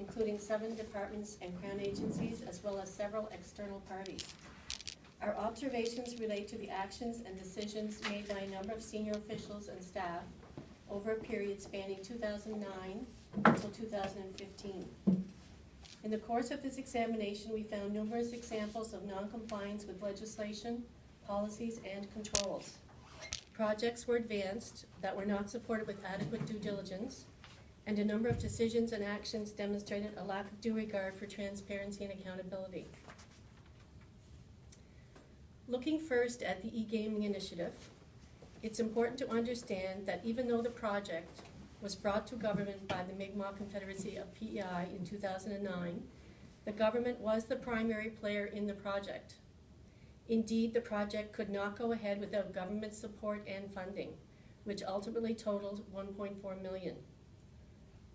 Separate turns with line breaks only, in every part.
including 7 departments and Crown agencies, as well as several external parties. Our observations relate to the actions and decisions made by a number of senior officials and staff over a period spanning 2009 until 2015. In the course of this examination, we found numerous examples of non-compliance with legislation, policies, and controls. Projects were advanced that were not supported with adequate due diligence, and a number of decisions and actions demonstrated a lack of due regard for transparency and accountability. Looking first at the e-gaming initiative, it's important to understand that even though the project was brought to government by the Mi'kmaq Confederacy of P.E.I. in 2009, the government was the primary player in the project. Indeed, the project could not go ahead without government support and funding, which ultimately totaled $1.4 million.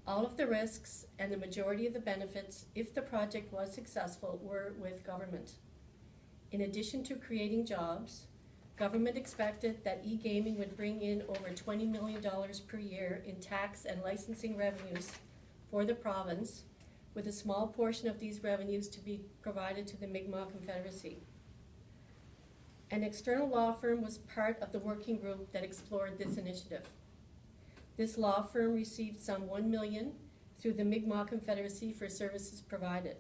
All of the risks and the majority of the benefits, if the project was successful, were with government. In addition to creating jobs, government expected that e-gaming would bring in over $20 million per year in tax and licensing revenues for the province, with a small portion of these revenues to be provided to the Mi'kmaq Confederacy. An external law firm was part of the working group that explored this initiative. This law firm received some $1 million through the Mi'kmaq Confederacy for services provided.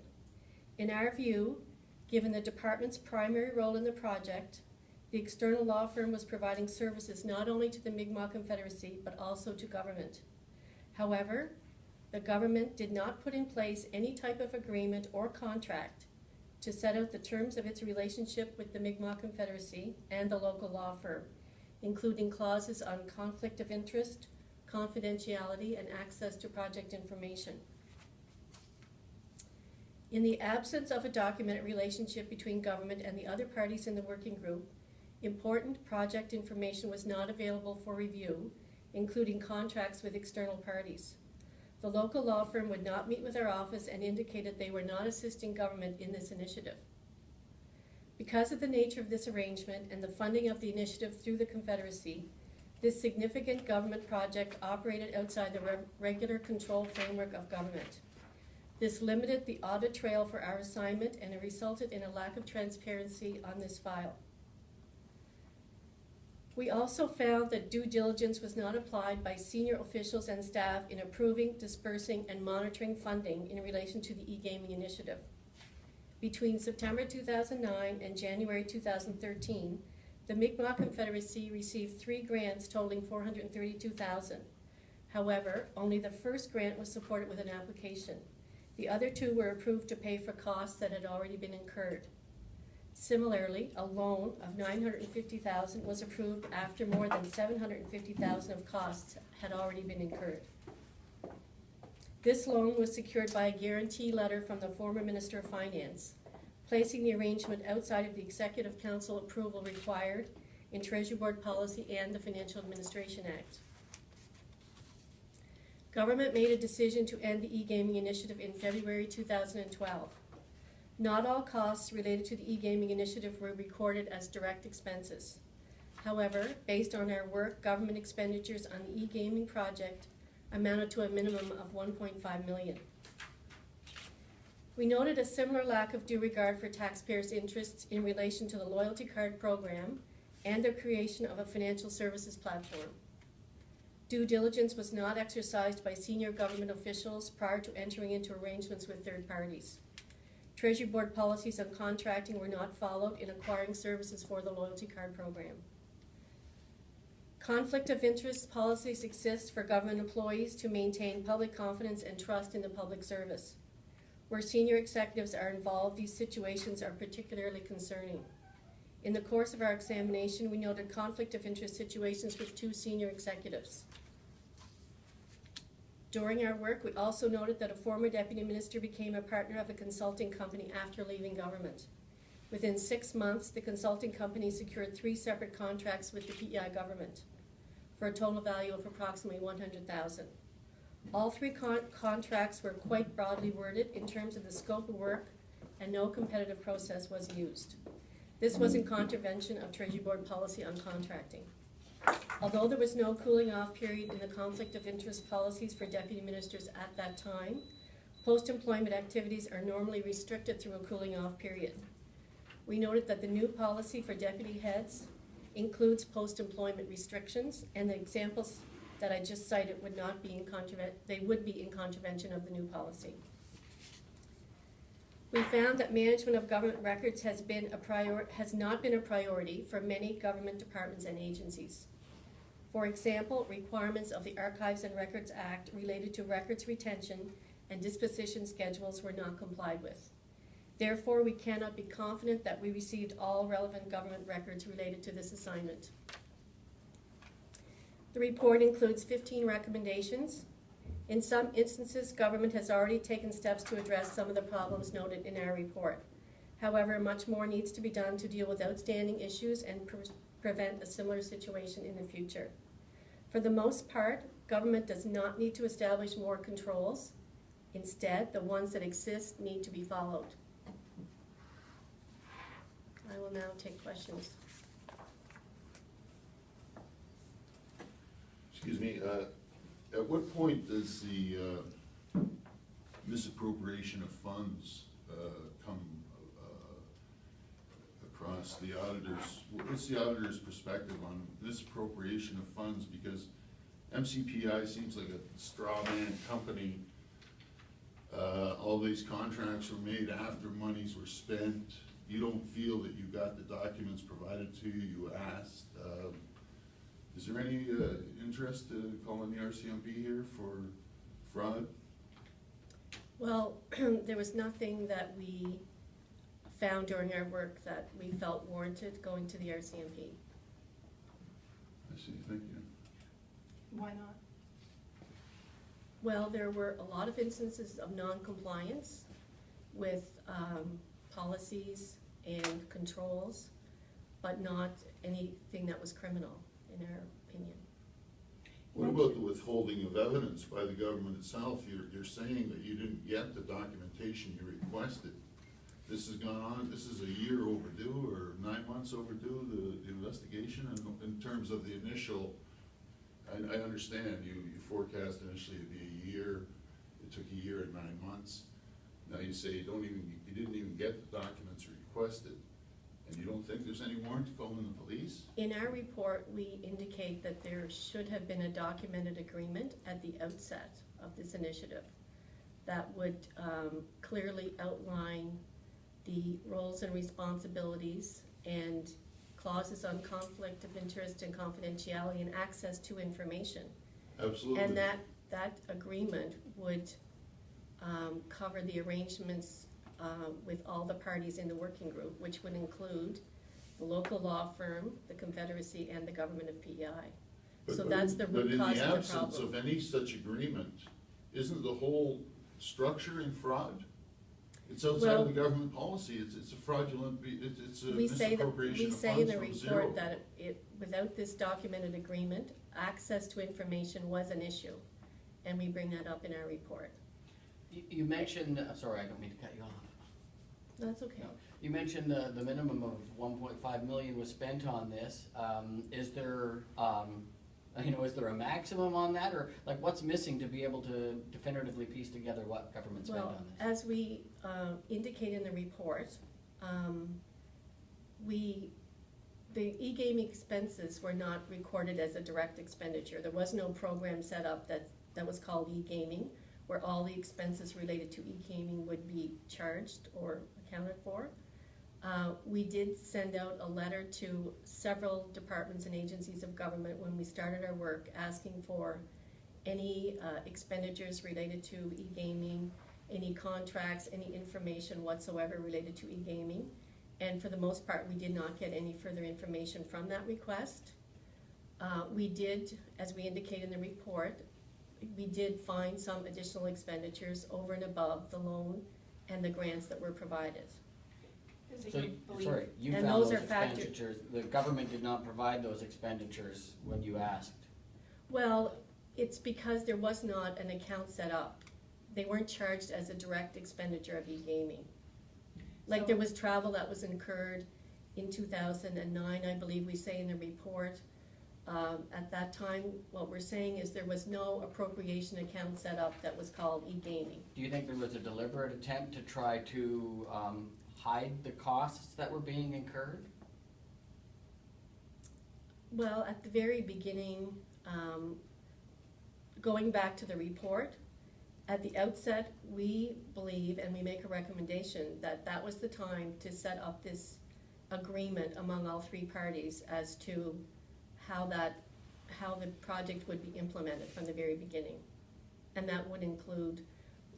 In our view, given the department's primary role in the project, the external law firm was providing services not only to the Mi'kmaq Confederacy, but also to government. However, the government did not put in place any type of agreement or contract to set out the terms of its relationship with the Mi'kmaq Confederacy and the local law firm, including clauses on conflict of interest, confidentiality, and access to project information. In the absence of a documented relationship between government and the other parties in the working group, important project information was not available for review, including contracts with external parties. The local law firm would not meet with our office and indicated they were not assisting government in this initiative. Because of the nature of this arrangement and the funding of the initiative through the Confederacy, this significant government project operated outside the regular control framework of government. This limited the audit trail for our assignment, and it resulted in a lack of transparency on this file. We also found that due diligence was not applied by senior officials and staff in approving, dispersing, and monitoring funding in relation to the e-gaming initiative. Between September 2009 and January 2013, the Mi'kmaq Confederacy received 3 grants totaling $432,000. However, only the first grant was supported with an application. The other 2 were approved to pay for costs that had already been incurred. Similarly, a loan of $950,000 was approved after more than $750,000 of costs had already been incurred. This loan was secured by a guarantee letter from the former Minister of Finance, placing the arrangement outside of the Executive Council approval required in Treasury Board policy and the Financial Administration Act. Government made a decision to end the e-gaming initiative in February 2012. Not all costs related to the e-gaming initiative were recorded as direct expenses. However, based on our work, government expenditures on the e-gaming project amounted to a minimum of $1.5 million. We noted a similar lack of due regard for taxpayers' interests in relation to the loyalty card program and the creation of a financial services platform. Due diligence was not exercised by senior government officials prior to entering into arrangements with third parties. Treasury Board policies on contracting were not followed in acquiring services for the loyalty card program. Conflict of interest policies exist for government employees to maintain public confidence and trust in the public service. Where senior executives are involved, these situations are particularly concerning. In the course of our examination, we noted conflict of interest situations with 2 senior executives. During our work, we also noted that a former deputy minister became a partner of a consulting company after leaving government. Within 6 months, the consulting company secured 3 separate contracts with the P.E.I. government for a total value of approximately $100,000. All 3 contracts were quite broadly worded in terms of the scope of work, and no competitive process was used. This was in contravention of Treasury Board policy on contracting. Although there was no cooling off period in the conflict of interest policies for deputy ministers at that time, Post-employment activities are normally restricted through a cooling off period. We noted that the new policy for deputy heads includes post-employment restrictions, and the examples that I just cited would not be in contravention of the new policy. We found that management of government records has not been a priority for many government departments and agencies. For example, requirements of the Archives and Records Act related to records retention and disposition schedules were not complied with. Therefore, we cannot be confident that we received all relevant government records related to this assignment. The report includes 15 recommendations. In some instances, government has already taken steps to address some of the problems noted in our report. However, much more needs to be done to deal with outstanding issues and prevent a similar situation in the future. For the most part, government does not need to establish more controls. Instead, the ones that exist need to be followed. I will now take questions.
Excuse me, at what point does the misappropriation of funds come across the auditors? What's the auditor's perspective on misappropriation of funds? Because MCPI seems like a straw man company. All these contracts were made after monies were spent. You don't feel that you got the documents provided to you, you asked. Is there any interest to calling the RCMP here for fraud?
Well, there was nothing that we found during our work that we felt warranted going to the RCMP.
I see, thank you.
Why not?
Well, there were a lot of instances of non-compliance with policies and controls, but not anything that was criminal, in our opinion.
What about the withholding of evidence by the government itself? You're saying that you didn't get the documentation you requested. This has gone on, this is a year overdue or 9 months overdue, the investigation, in terms of the initial, I understand you forecast initially it'd be a year, it took a year and 9 months. Now you say you didn't even get the documents requested, and you don't think there's any warrant to call in the police?
In our report, we indicate that there should have been a documented agreement at the outset of this initiative that would clearly outline the roles and responsibilities and clauses on conflict of interest and confidentiality and access to information.
Absolutely.
And that agreement would cover the arrangements with all the parties in the working group, which would include the local law firm, the Confederacy, and the government of P.E.I. So that's the root cause of the problem. But in the
absence of any such agreement, isn't the whole structure in fraud? It's outside of the government policy. It's a fraudulent, it's a misappropriation of funds from zero.
We say in the report that without this documented agreement, access to information was an issue, and we bring that up in our report.
You mentioned, sorry, I don't mean to cut you off.
That's okay.
No. You mentioned the minimum of 1.5 million was spent on this. Is there, is there a maximum on that, or like what's missing to be able to definitively piece together what government spent on this?
As we indicate in the report, the e-gaming expenses were not recorded as a direct expenditure. There was no program set up that was called e-gaming, where all the expenses related to e-gaming would be charged or accounted for. We did send out a letter to several departments and agencies of government when we started our work asking for any expenditures related to e-gaming, any contracts, any information whatsoever related to e-gaming. And for the most part, we did not get any further information from that request. We did, as we indicate in the report, we did find some additional expenditures over and above the loan and the grants that were provided.
So, sorry, you found those expenditures. The government did not provide those expenditures when you asked.
Well, it's because there was not an account set up. They weren't charged as a direct expenditure of e-gaming. Like there was travel that was incurred in 2009, I believe we say in the report. At that time, what we're saying is there was no appropriation account set up that was called e-gaming.
Do you think there was a deliberate attempt to try to hide the costs that were being incurred?
Well, at the very beginning, going back to the report, at the outset, we believe, and we make a recommendation, that that was the time to set up this agreement among all three parties as to how the project would be implemented from the very beginning. And that would include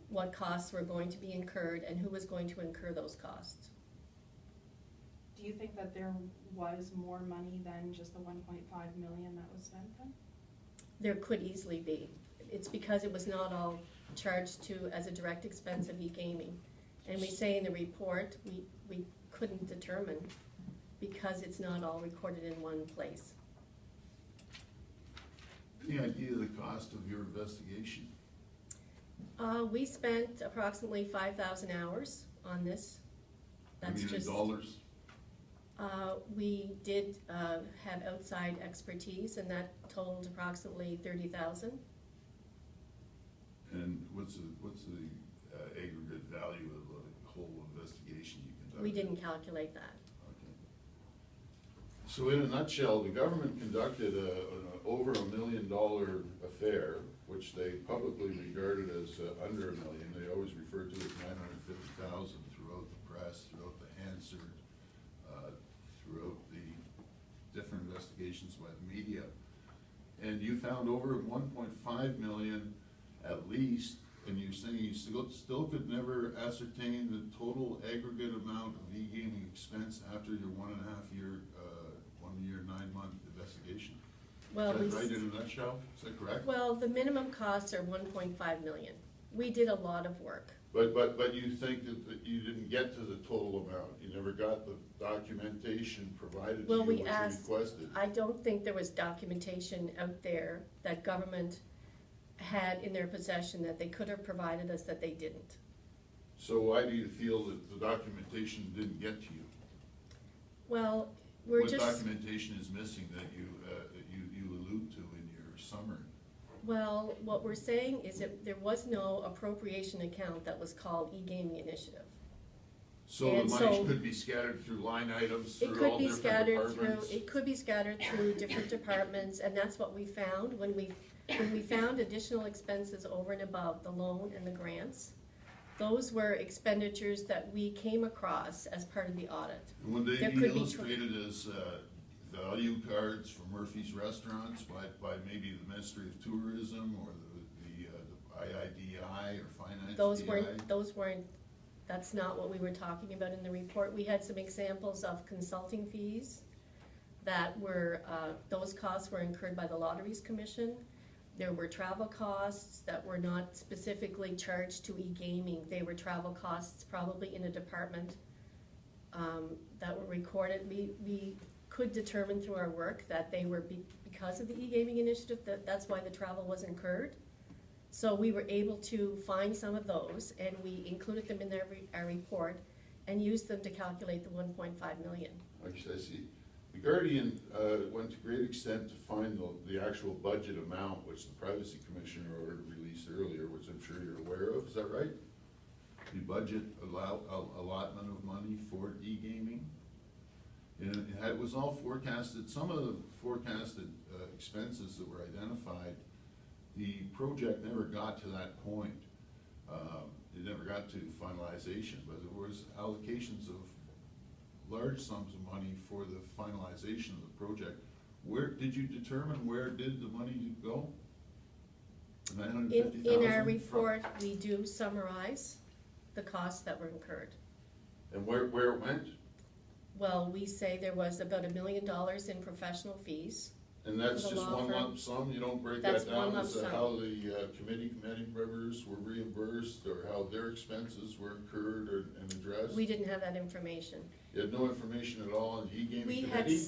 what costs were going to be incurred and who was going to incur those costs.
Do you think that there was more money than just the 1.5 million that was spent then?
There could easily be. It's because it was not all charged to as a direct expense of e-gaming. And we say in the report, we couldn't determine because it's not all recorded in one place.
Any idea of the cost of your investigation?
We spent approximately 5,000 hours on this. That's
In
just
dollars?
We did have outside expertise, and that totaled approximately 30,000.
And what's the aggregate value of the whole investigation you conducted?
We didn't calculate that.
Okay. So in a nutshell, the government conducted an over $1 million affair, which they publicly regarded as under $1 million. They always referred to it as 950,000 throughout the press, throughout the Hansard, throughout the different investigations by the media. And you found over 1.5 million at least, and you're saying you still could never ascertain the total aggregate amount of e-gaming expense after your 1.5 year, 1 year, 9 month investigation?
Well,
Is that right in a nutshell? Is that correct?
Well, the minimum costs are 1.5 million. We did a lot of work.
But you think that you didn't get to the total amount? You never got the documentation provided to
Well,
you
we
what you
asked,
requested?
I don't think there was documentation out there that government had in their possession that they could have provided us that they didn't.
So why do you feel that the documentation didn't get to you?
Well, we're
What
just,
documentation is missing that you allude to in your summary?
well, what we're saying is that there was no appropriation account that was called e-gaming initiative.
So
And
the money
so-
could be scattered through line items
It
through
could
all
be
different
scattered through,
departments?
it could be scattered through different departments, and that's what we found when we found additional expenses over and above the loan and the grants. Those were expenditures that we came across as part of the audit.
And would they
There
be
could be
illustrated as value cards for Murphy's Restaurants by maybe the Ministry of Tourism or the IIDI or Finance
Those weren't, that's not what we were talking about in the report. We had some examples of consulting fees that were, those costs were incurred by the Lotteries Commission. There were travel costs that were not specifically charged to e-gaming. They were travel costs probably in a department that were recorded. We could determine through our work that they were because of the e-gaming initiative, that's why the travel was incurred. So we were able to find some of those, and we included them in our report and used them to calculate the 1.5 million.
I see. The Guardian went to great extent to find the actual budget amount, which the Privacy Commissioner ordered released earlier, which I'm sure you're aware of. Is that right? The budget allotment of money for e-gaming. And it was all forecasted. Some of the forecasted expenses that were identified, the project never got to that point. It never got to finalization, but there was allocations of large sums of money for the finalization of the project. Where did you determine where did the money go?
In our report, we do summarize the costs that were incurred.
And where it went?
Well, we say there was about $1 million in professional fees.
And that's
For the
just
law
one
firm.
lump sum? You don't break
That's
that down
one lump
as to
sum.
how the committee members were reimbursed or how their expenses were incurred and addressed?
We didn't have that information.
You had no information at all on the e-gaming
We
committee?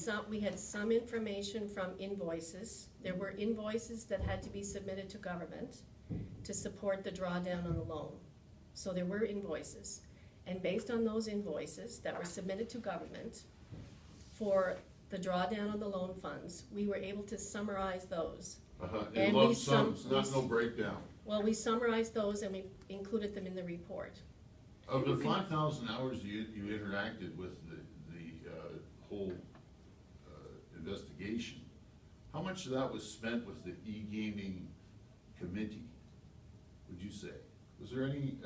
had some information from invoices. There were invoices that had to be submitted to government to support the drawdown on the loan. So there were invoices. And based on those invoices that were submitted to government for the drawdown of the loan funds, we were able to summarize those.
In
And
lump
we
sums, not no breakdown.
Well, we summarized those and we included them in the report.
Of the 5,000 hours you interacted with the whole investigation, how much of that was spent with the e-gaming committee, would you say? Was there any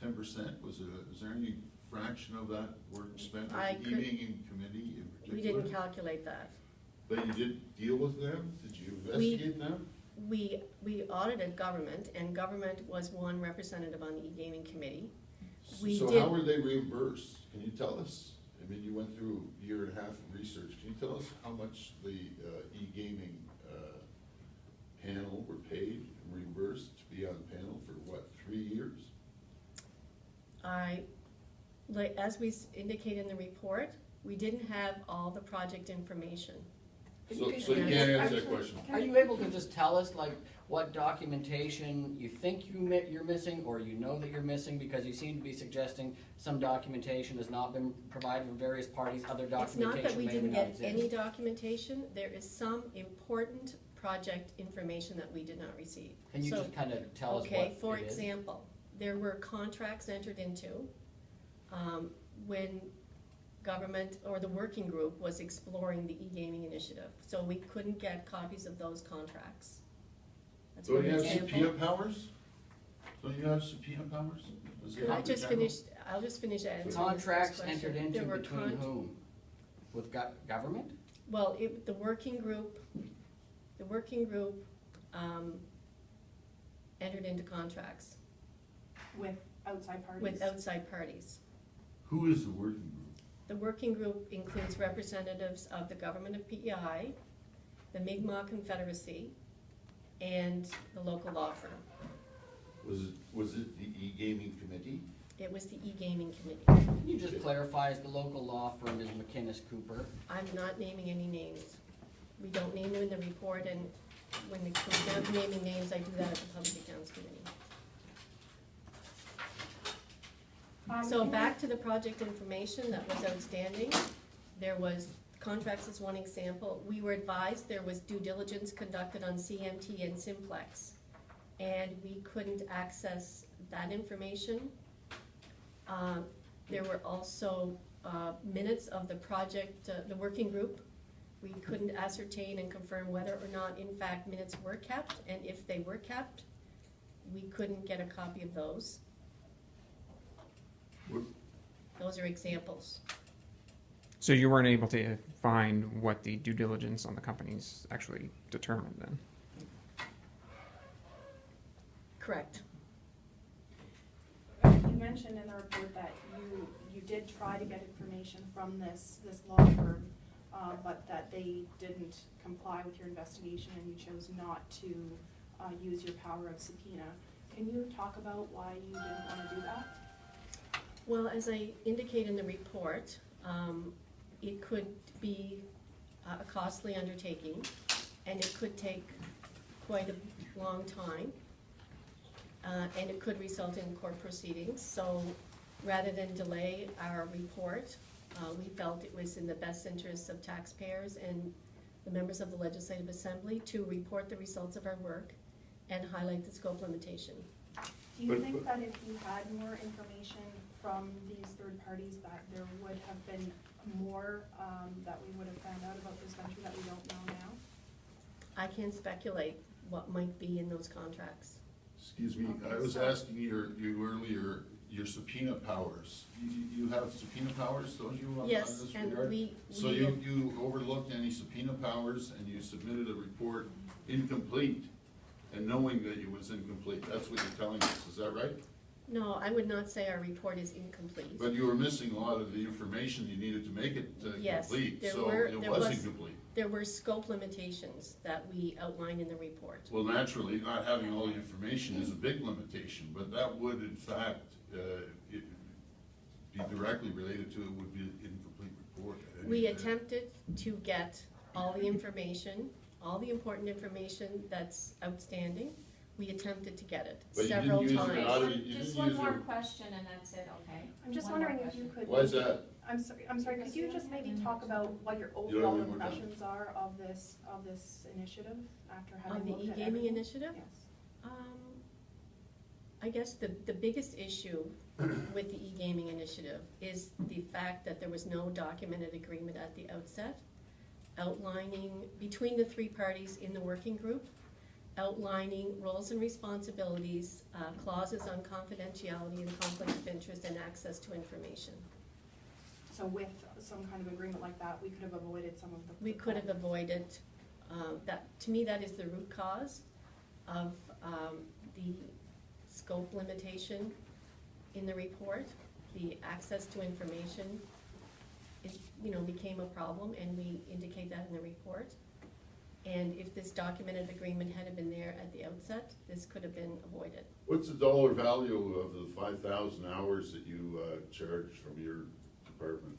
10%? Was there any fraction of that work spent with the e-gaming committee in particular?
We didn't calculate that.
But you did deal with them? Did you investigate them?
We audited government, and government was one representative on the e-gaming committee.
So how were they reimbursed? Can you tell us? I mean, you went through a year and a half of research. Can you tell us how much the e-gaming panel were paid and reimbursed to be on the panel for what, 3 years?
As we indicate in the report, we didn't have all the project information.
So you can't answer that question.
Are you able to just tell us, like, what documentation you think you're missing, or you know that you're missing, because you seem to be suggesting some documentation has not been provided from various parties, other
It's not that
documentation
we
may or
didn't
may not
get
exist?
any documentation, there is some important project information that we did not receive.
Can you
So,
just kind of tell us what it
okay,
is?
for example, there were contracts entered into when government or the working group was exploring the e-gaming initiative. So we couldn't get copies of those contracts. That's
So
one
you have
example.
subpoena powers? Don't you have subpoena powers? Is it
Could I
Auditor
just
General?
finish, I'll just finish answering this first
Contracts
question.
entered into
There were
between whom? With government?
Well, the working group entered into contracts
With outside parties?
with outside parties.
Who is the working group?
The working group includes representatives of the government of P.E.I., the Mi'kmaq Confederacy, and the local law firm.
Was it the e-gaming committee?
It was the e-gaming committee.
Can you just clarify, is the local law firm is McInnes Cooper?
I'm not naming any names. We don't name them in the report, and when it comes down to naming names, I do that at the Public Accounts Committee. So back to the project information that was outstanding, there was, contracts is one example. We were advised there was due diligence conducted on CMT and Simplex, and we couldn't access that information. There were also minutes of the project, the working group. We couldn't ascertain and confirm whether or not, in fact, minutes were kept, and if they were kept, we couldn't get a copy of those. Those are examples.
So you weren't able to find what the due diligence on the companies actually determined then?
Correct.
You mentioned in the report that you did try to get information from this law firm, but that they didn't comply with your investigation and you chose not to use your power of subpoena. Can you talk about why you didn't want to do that?
Well, as I indicate in the report, it could be a costly undertaking, and it could take quite a long time, and it could result in court proceedings. So rather than delay our report, we felt it was in the best interests of taxpayers and the members of the Legislative Assembly to report the results of our work and highlight the scope limitation.
Do you think that if you had more information from these third parties that there would have been more that we would have found out about this venture that we don't know now?
I can't speculate what might be in those contracts.
Excuse me,
Okay,
I was
so-
asking you earlier, your subpoena powers. You have subpoena powers, don't you, on
Yes,
this
and
regard?
we.
So you overlooked any subpoena powers and you submitted a report incomplete and knowing that it was incomplete. That's what you're telling us, is that right?
No, I would not say our report is incomplete.
But you were missing a lot of the information you needed to make it
Yes,
complete,
there
so
were-
it
there
was
was-
incomplete.
There were scope limitations that we outlined in the report.
Well, naturally, not having all the information is a big limitation, but that would in fact be directly related to it would be an incomplete report.
We attempted to get all the information, all the important information that's outstanding. We attempted to get it
But you didn't
several
use it
times.
out of- you
Just
didn't
one
use
more
your-
question and that's it, okay?
I'm just
One more
wondering if you
question.
could.
Why is that?
I'm sorry, could you just maybe talk about what your
don't
overall
have any more time?
impressions are of this initiative after
Of
having
the
looked at
e-gaming
everything?
initiative?
Yes.
I guess the biggest issue with the e-gaming initiative is the fact that there was no documented agreement at the outset outlining, between the three parties in the working group, outlining roles and responsibilities, clauses on confidentiality and conflict of interest and access to information.
So with some kind of agreement like that, we could have avoided some of the.
We could have avoided, that, to me, that is the root cause of the scope limitation in the report. The access to information is, became a problem, and we indicate that in the report. And if this documented agreement had been there at the outset, this could have been avoided.
What's the dollar value of the 5,000 hours that you charge from your department?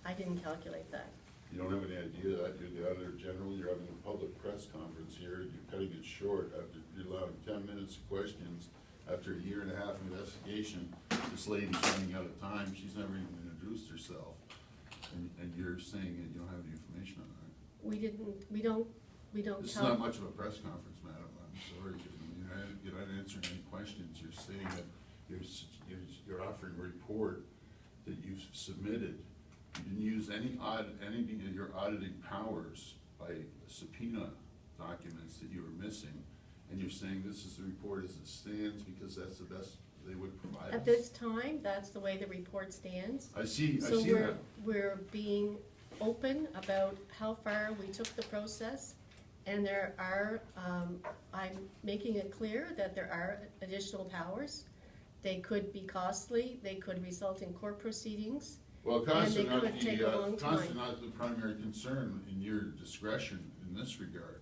I didn't calculate that.
You don't have any idea that you're the auditor general, you're having a public press conference here, you're cutting it short after you're allowing 10 minutes of questions. After a year and a half investigation, this lady's running out of time, she's never even introduced herself. And you're saying that you don't have any information on that.
We don't
This is
tell.
not much of a press conference, madam, I'm sorry, you're not answering any questions, you're saying that you're offering a report that you've submitted. You didn't use any anything of your auditing powers by subpoena documents that you were missing, and you're saying this is the report as it stands because that's the best they would provide us?
At this time, that's the way the report stands.
I see
So
that.
we're being open about how far we took the process, and there are, I'm making it clear that there are additional powers. They could be costly, they could result in court proceedings.
Well, costs are
and they
not
could take a long
costs are
time.
not the primary concern in your discretion in this regard.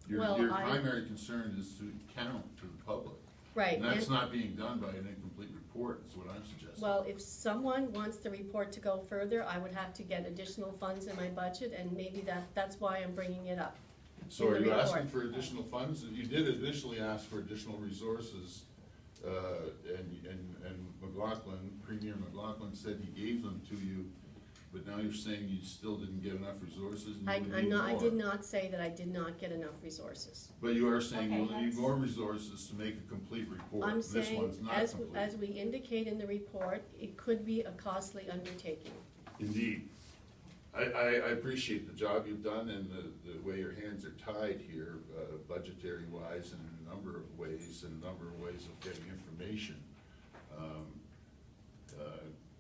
Your
Well,
primary concern is to account to the public.
Right,
And that's
and,
not being done by an incomplete report, is what I'm suggesting.
well, if someone wants the report to go further, I would have to get additional funds in my budget, and maybe that's why I'm bringing it up.
So
in
are
the
you asking
report.
for additional funds? You did initially ask for additional resources, and McLaughlin, Premier McLaughlin said he gave them to you, but now you're saying you still didn't get enough resources and you would need more.
I did not say that I did not get enough resources.
But you are saying
Okay,
you'll need
that's-
more resources to make a complete report.
I'm
This
saying,
one's not
as
complete.
we indicate in the report, it could be a costly undertaking.
Indeed. I appreciate the job you've done and the way your hands are tied here, budgetary-wise, and in a number of ways, and a number of ways of getting information.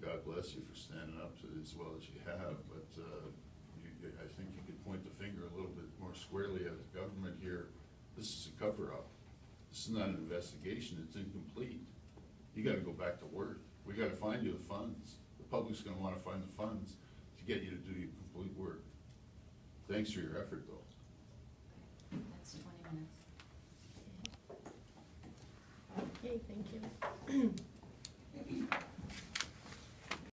God bless you for standing up to it as well as you have, but I think you could point the finger a little bit more squarely at the government here. This is a cover-up. This is not an investigation, it's incomplete. You gotta go back to work. We gotta find you the funds. The public's gonna wanna find the funds to get you to do your complete work. Thanks for your effort, though.
That's 20 minutes.
Okay, thank you.